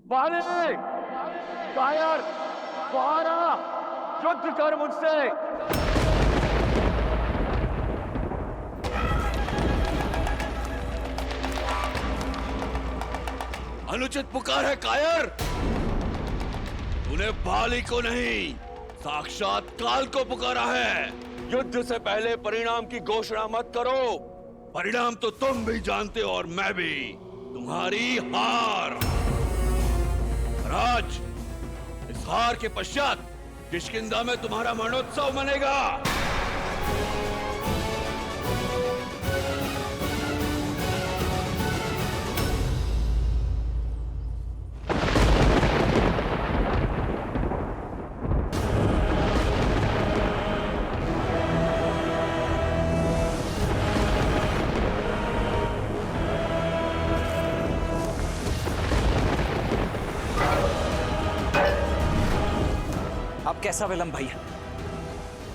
बाले, कायर, बाहर आ, युद्ध कर मुझसे। अनुचित पुकार है कायर। तूने बाली को नहीं, साक्षात काल को पुकारा है। युद्ध से पहले परिणाम की घोषणा मत करो। परिणाम तो तुम भी जानते हो और मैं भी। तुम्हारी हार। राज, इस हार के पश्चात किष्किंधा में तुम्हारा मरणोत्सव मनेगा। अब कैसा विलंब भैया?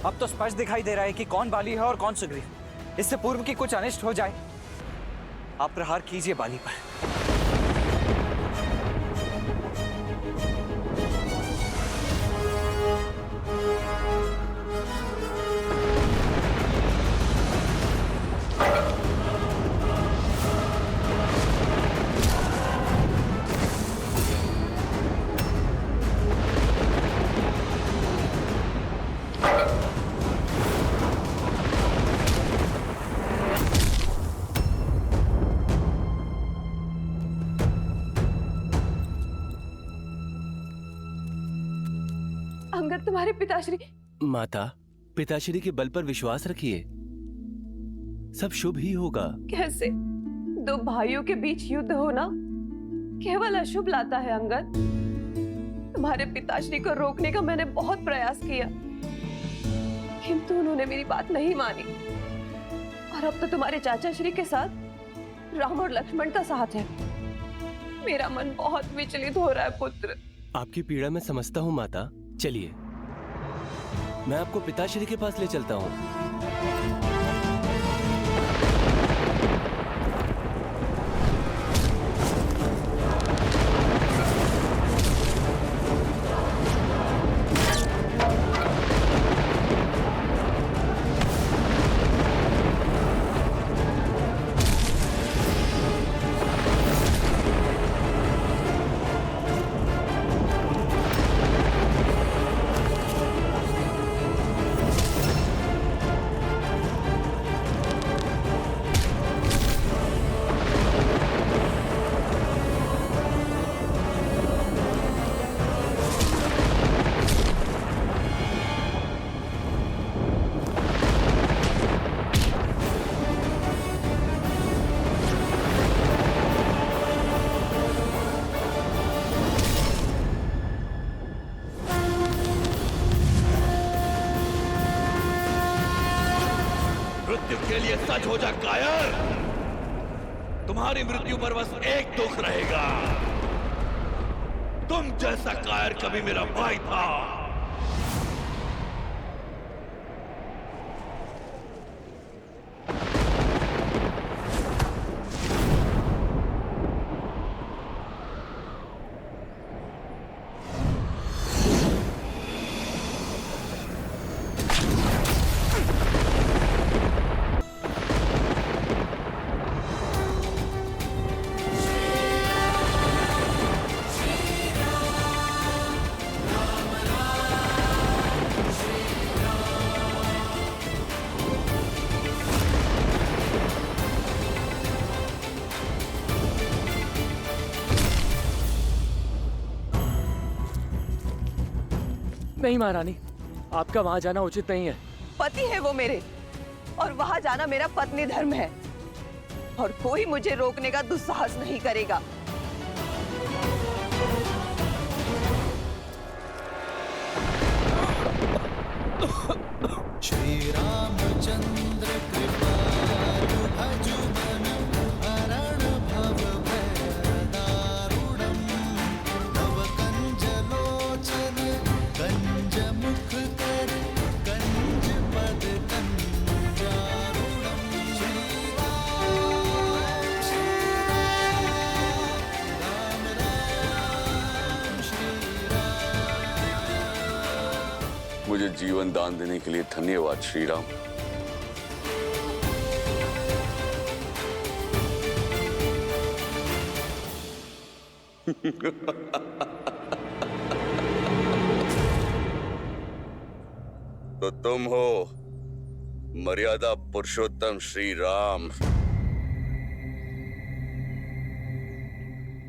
अब तो स्पष्ट दिखाई दे रहा है कि कौन बाली है और कौन सुग्रीव। इससे पूर्व कि कुछ अनिष्ट हो जाए, आप प्रहार कीजिए बाली पर। अंगद, तुम्हारे पिताश्री। माता, पिताश्री के बल पर विश्वास रखिए, सब शुभ ही होगा। कैसे? दो भाइयों के बीच युद्ध होना केवल अशुभ लाता है अंगद। तुम्हारे पिताश्री को रोकने का मैंने बहुत प्रयास किया, किंतु उन्होंने मेरी बात नहीं मानी। और अब तो तुम्हारे चाचा श्री के साथ राम और लक्ष्मण का साथ है। मेरा मन बहुत विचलित हो रहा है पुत्र। आपकी पीड़ा मैं समझता हूँ माता। चलिए, मैं आपको पिताश्री के पास ले चलता हूँ। के लिए सच हो जा कायर। तुम्हारी मृत्यु पर बस एक दुख रहेगा, तुम जैसा कायर कभी मेरा भाई था। नहीं महारानी, आपका वहां जाना उचित नहीं है। पति है वो मेरे, और वहां जाना मेरा पत्नी धर्म है, और कोई मुझे रोकने का दुस्साहस नहीं करेगा। श्री रामचंद्र कृपालु भजु मन हरण भव भय दारुणम तव कंज लोचन कंज मुख कर कंज पद कंजारुणम। श्री राम मुझे जीवन दान देने के लिए धन्यवाद श्री राम। तो तुम हो मर्यादा पुरुषोत्तम श्री राम,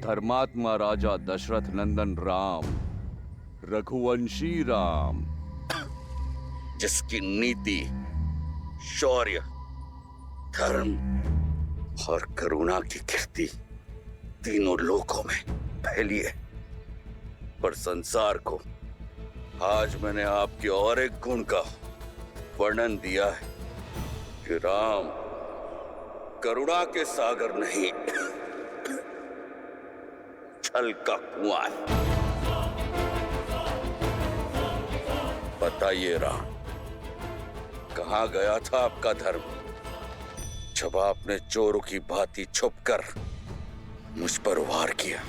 धर्मात्मा राजा दशरथ नंदन राम, रघुवंशी राम, जिसकी नीति, शौर्य, धर्म और करुणा की कीर्ति तीनों लोकों में फैली है। पर संसार को आज मैंने आपके और एक गुण का वर्णन दिया है कि राम करुणा के सागर नहीं, छल का कुआं है। बताइए राम, कहां गया था आपका धर्म जब आपने चोरों की भांति छुपकर मुझ पर वार किया?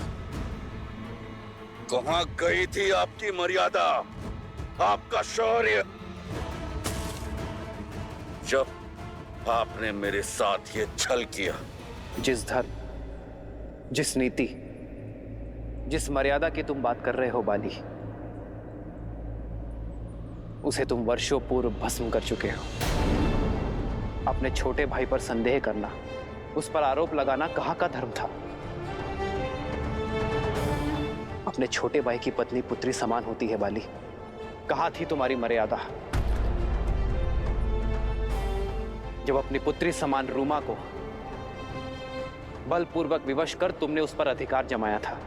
कहां गई थी आपकी मर्यादा, आपका शौर्य, जब आपने मेरे साथ ये छल किया? जिस धर्म, जिस नीति, जिस मर्यादा की तुम बात कर रहे हो बाली, उसे तुम वर्षों पूर्व भस्म कर चुके हो। अपने छोटे भाई पर संदेह करना, उस पर आरोप लगाना कहां का धर्म था? अपने छोटे भाई की पत्नी पुत्री समान होती है बाली, कहां थी तुम्हारी मर्यादा जब अपनी पुत्री समान रूमा को बलपूर्वक विवश कर तुमने उस पर अधिकार जमाया था?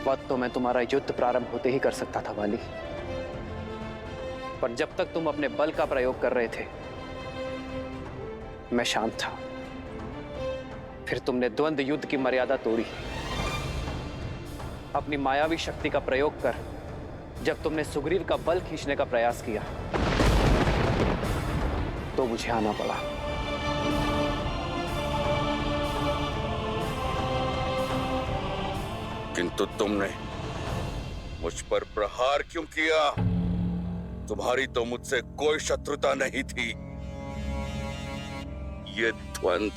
वक्त तो मैं तुम्हारा युद्ध प्रारंभ होते ही कर सकता था बाली, पर जब तक तुम अपने बल का प्रयोग कर रहे थे मैं शांत था। फिर तुमने द्वंद्व युद्ध की मर्यादा तोड़ी। अपनी मायावी शक्ति का प्रयोग कर जब तुमने सुग्रीव का बल खींचने का प्रयास किया तो मुझे आना पड़ा। किंतु तुमने मुझ पर प्रहार क्यों किया? तुम्हारी तो मुझसे कोई शत्रुता नहीं थी। ये द्वंद्व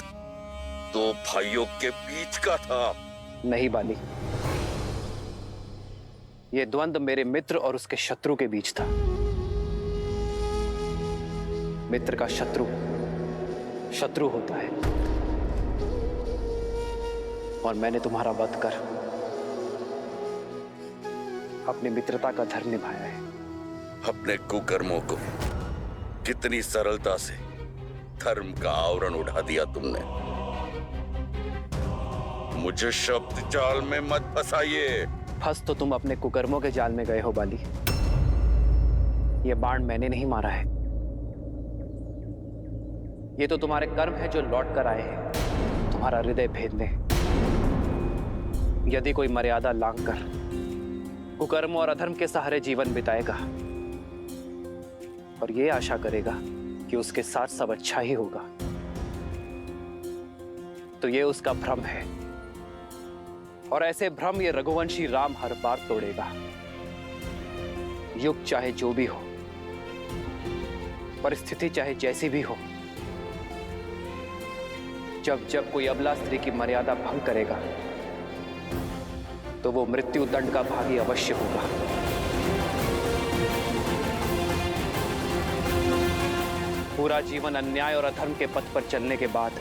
दो भाइयों के बीच का था। नहीं बाली, यह द्वंद्व मेरे मित्र और उसके शत्रु के बीच था। मित्र का शत्रु शत्रु होता है, और मैंने तुम्हारा वध कर अपनी मित्रता का धर्म निभाया है। अपने कुकर्मों को कितनी सरलता से धर्म का आवरण उठा दिया तुमने। मुझे शब्द जाल में मत फंसाइए। फंस तो तुम अपने कुकर्मों के जाल में गए हो बाली। यह बाण मैंने नहीं मारा है, ये तो तुम्हारे कर्म है जो लौट कर आए हैं तुम्हारा हृदय भेदने। यदि कोई मर्यादा लांघकर कुकर्म और अधर्म के सहारे जीवन बिताएगा और ये आशा करेगा कि उसके साथ सब अच्छा ही होगा, तो ये उसका भ्रम है, और ऐसे भ्रम ये रघुवंशी राम हर बार तोड़ेगा। युग चाहे जो भी हो, परिस्थिति चाहे जैसी भी हो, जब जब कोई अबला स्त्री की मर्यादा भंग करेगा तो वो मृत्यु दंड का भागी अवश्य होगा। पूरा जीवन अन्याय और अधर्म के पथ पर चलने के बाद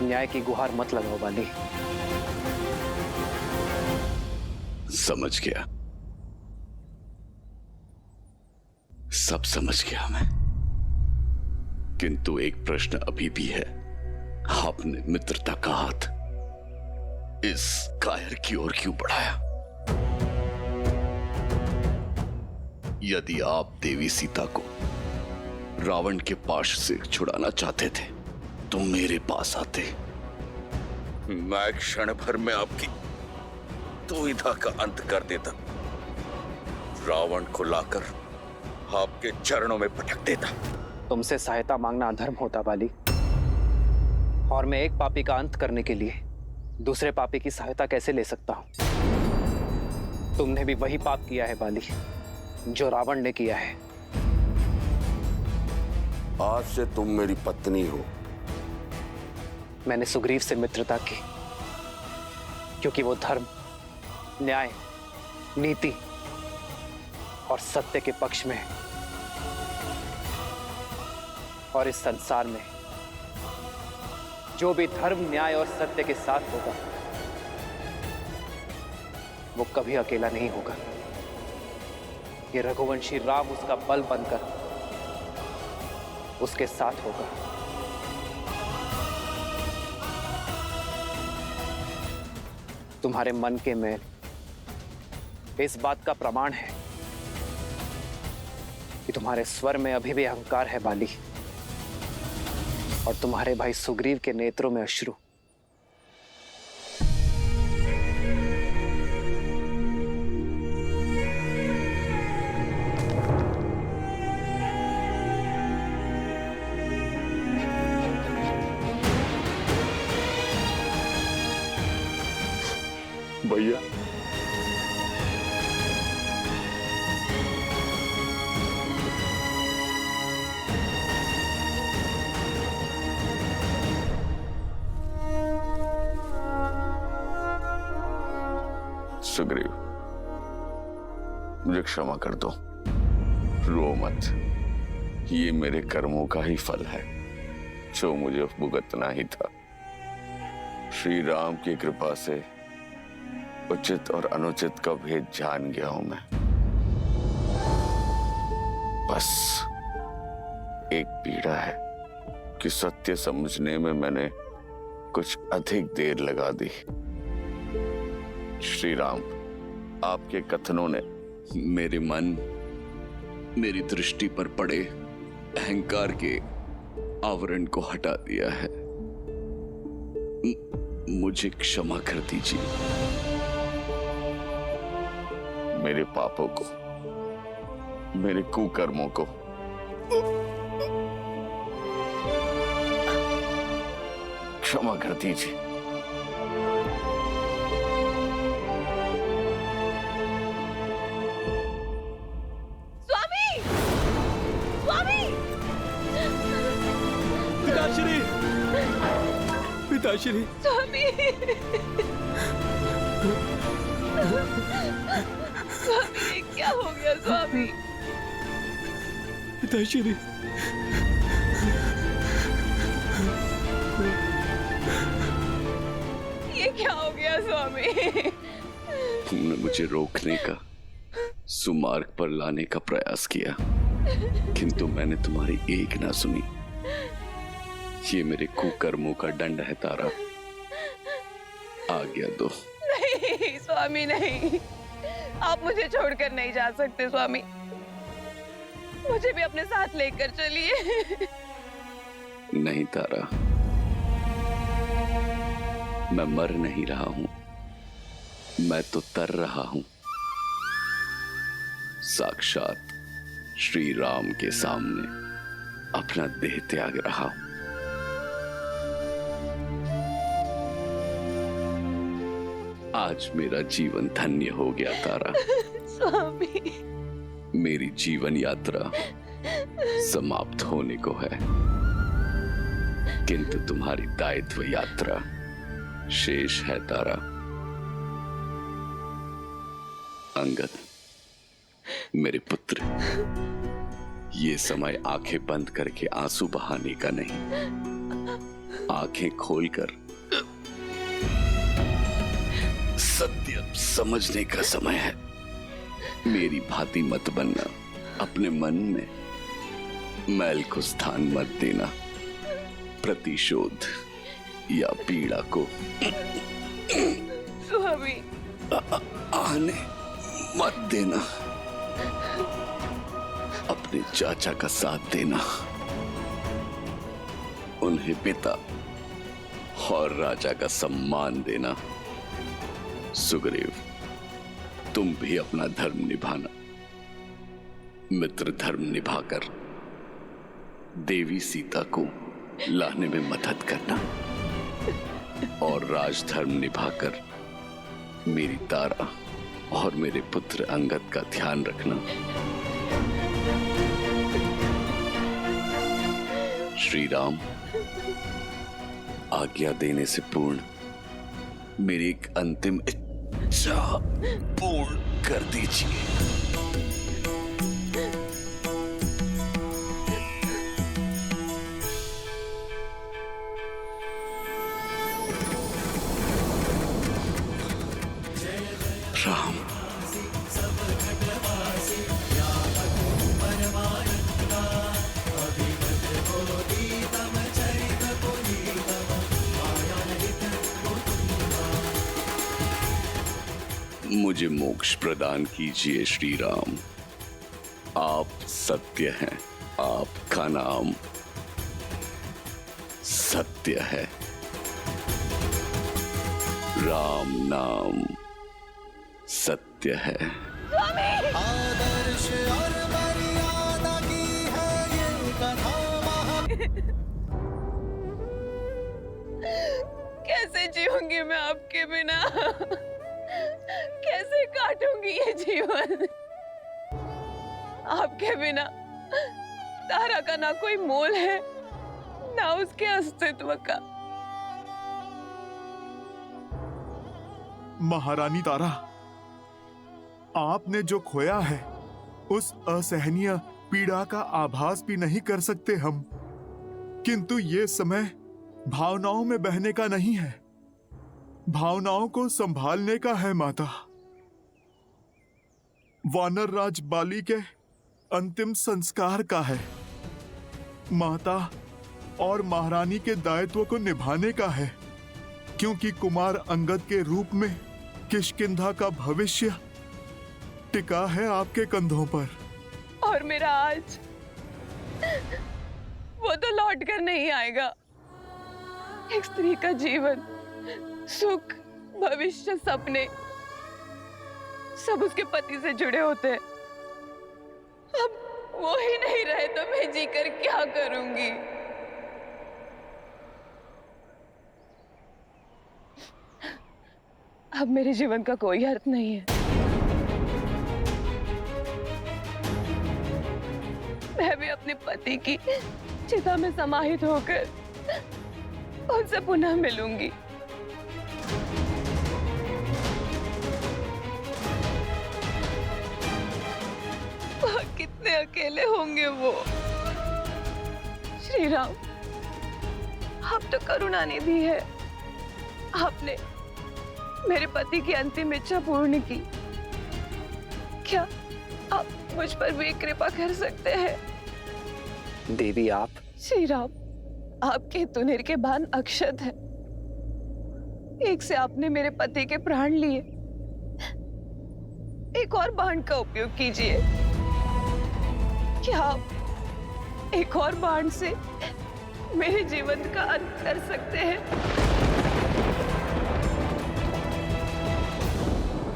न्याय की गुहार मत लगाओ बाली। समझ गया, सब समझ गया मैं। किंतु एक प्रश्न अभी भी है। आपने मित्रता का हाथ इस कायर की ओर क्यों बढ़ाया? यदि आप देवी सीता को रावण के पाश से छुड़ाना चाहते थे तो मेरे पास आते। मैं क्षण भर में आपकी दुविधा का अंत कर देता, रावण को लाकर आपके चरणों में पटक देता। तुमसे सहायता मांगना अधर्म होता बाली, और मैं एक पापी का अंत करने के लिए दूसरे पापी की सहायता कैसे ले सकता हूं? तुमने भी वही पाप किया है बाली जो रावण ने किया है। आज से तुम मेरी पत्नी हो। मैंने सुग्रीव से मित्रता की क्योंकि वो धर्म, न्याय, नीति और सत्य के पक्ष में है। और इस संसार में जो भी धर्म, न्याय और सत्य के साथ होगा वो कभी अकेला नहीं होगा। ये रघुवंशी राम उसका बल बनकर उसके साथ होगा। तुम्हारे मन के मैल इस बात का प्रमाण है कि तुम्हारे स्वर में अभी भी अहंकार है बाली, और तुम्हारे भाई सुग्रीव के नेत्रों में अश्रु। भैया, सुग्रीव, मुझे क्षमा कर दो। रो मत, ये मेरे कर्मों का ही फल है जो मुझे भुगतना ही था। श्री राम की कृपा से उचित और अनुचित का भेद जान गया हूं मैं। बस एक पीड़ा है कि सत्य समझने में मैंने कुछ अधिक देर लगा दी। श्री राम, आपके कथनों ने मेरे मन, मेरी दृष्टि पर पड़े अहंकार के आवरण को हटा दिया है। मुझे क्षमा कर दीजिए। मेरे पापों को, मेरे कुकर्मों को क्षमा कर दीजिए। स्वामी! स्वामी! पिताश्री! पिताश्री! स्वामी! स्वामी, ये क्या हो गया स्वामी? पिताश्री! ये क्या हो गया स्वामी? तुमने मुझे रोकने का, सुमार्ग पर लाने का प्रयास किया, किंतु मैंने तुम्हारी एक ना सुनी। ये मेरे कुकर्मों का दंड है तारा। आज्ञा दो। नहीं स्वामी, नहीं, आप मुझे छोड़कर नहीं जा सकते स्वामी। मुझे भी अपने साथ लेकर चलिए। नहीं तारा, मैं मर नहीं रहा हूं, मैं तो तर रहा हूं। साक्षात श्री राम के सामने अपना देह त्याग रहा हूं। आज मेरा जीवन धन्य हो गया तारा। स्वामी, मेरी जीवन यात्रा समाप्त होने को है, किंतु तुम्हारी दायित्व यात्रा शेष है तारा। अंगद, मेरे पुत्र, ये समय आंखें बंद करके आंसू बहाने का नहीं, आंखें खोलकर सत्य समझने का समय है। मेरी भांति मत बनना, अपने मन में मैल को स्थान मत देना, प्रतिशोध या पीड़ा को स्वामी आने मत देना। अपने चाचा का साथ देना, उन्हें पिता और राजा का सम्मान देना। सुग्रीव, तुम भी अपना धर्म निभाना, मित्र धर्म निभाकर देवी सीता को लाने में मदद करना, और राजधर्म निभाकर मेरी तारा और मेरे पुत्र अंगद का ध्यान रखना। श्री राम, आज्ञा देने से पूर्ण मेरी एक अंतिम इच्छा पूर्ण कर दीजिए। राम, मुझे मोक्ष प्रदान कीजिए श्री राम। आप सत्य हैं, आपका नाम सत्य है। राम नाम सत्य है। आदर्श और मर्यादा की है ये कथा कैसे जीऊंगी मैं आपके बिना? कैसे काटूंगी ये जीवन? आपके बिना तारा का ना कोई मोल है, ना उसके अस्तित्व का। महारानी तारा, आपने जो खोया है उस असहनीय पीड़ा का आभास भी नहीं कर सकते हम, किंतु ये समय भावनाओं में बहने का नहीं है, भावनाओं को संभालने का है माता। वानर राज बाली के अंतिम संस्कार का है माता, और महारानी के दायित्व को निभाने का है, क्योंकि कुमार अंगद के रूप में किष्किंधा का भविष्य टिका है आपके कंधों पर। और मेरा आज वो तो लौट कर नहीं आएगा। एक स्त्री का जीवन, सुख, भविष्य, सपने सब उसके पति से जुड़े होते हैं। अब वो ही नहीं रहे तो मैं जीकर क्या करूंगी? अब मेरे जीवन का कोई अर्थ नहीं है। मैं भी अपने पति की चिता में समाहित होकर उनसे पुनः मिलूंगी। कितने अकेले होंगे वो। श्री राम, आप तो करुणा निधि है। आपने मेरे पति की अंतिम इच्छा पूर्ण की, क्या आप मुझ पर भी कृपा कर सकते हैं? देवी आप। श्री राम, आपके तुनिर के बाण अक्षत है। एक से आपने मेरे पति के प्राण लिए, एक और बाण का उपयोग कीजिए। क्या आप एक और बाण से मेरे जीवन का अंत कर सकते हैं?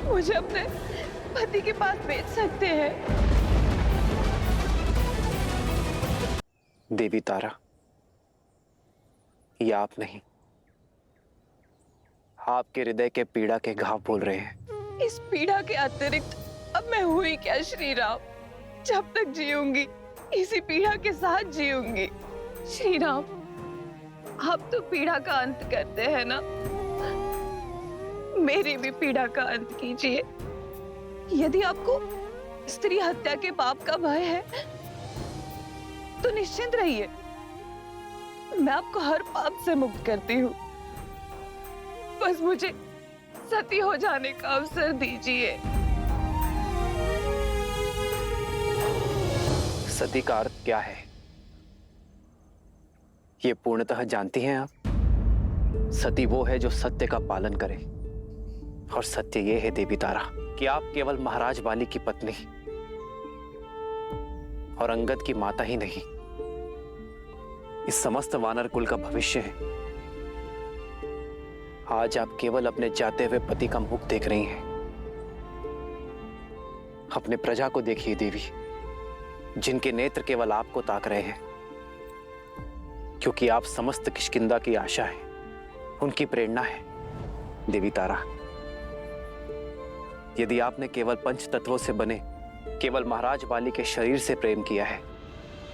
मुझे अपने पति के पास भेज सकते हैं? देवी तारा, ये आप नहीं, आपके हृदय के पीड़ा के घाव बोल रहे हैं। इस पीड़ा के अतिरिक्त अब मैं हुई क्या श्री राम? जब तक जीऊंगी इसी पीड़ा के साथ जीऊंगी। श्री राम, आप तो पीड़ा का अंत करते हैं ना, मेरी भी पीड़ा का अंत कीजिए। यदि आपको स्त्री हत्या के पाप का भय है तो निश्चिंत रहिए, मैं आपको हर पाप से मुक्त करती हूँ। बस मुझे सती हो जाने का अवसर दीजिए। सती का अर्थ क्या है ये पूर्णतः जानती हैं आप? सती वो है जो सत्य का पालन करे, और सत्य ये है देवी तारा कि आप केवल महाराज बाली की पत्नी और अंगद की माता ही नहीं, इस समस्त वानर कुल का भविष्य है। आज आप केवल अपने जाते हुए पति का मुख देख रही हैं। अपने प्रजा को देखिए देवी, जिनके नेत्र केवल आपको ताक रहे हैं, क्योंकि आप समस्त किष्किंधा की आशा है, उनकी प्रेरणा है। देवी तारा, यदि आपने केवल पंच तत्वों से बने केवल महाराज बाली के शरीर से प्रेम किया है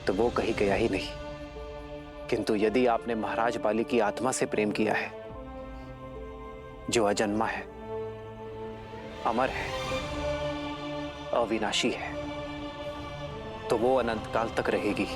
तो वो कहीं गया ही नहीं। किंतु यदि आपने महाराज बाली की आत्मा से प्रेम किया है, जो अजन्मा है, अमर है, अविनाशी है, तो वो अनंत काल तक रहेगी।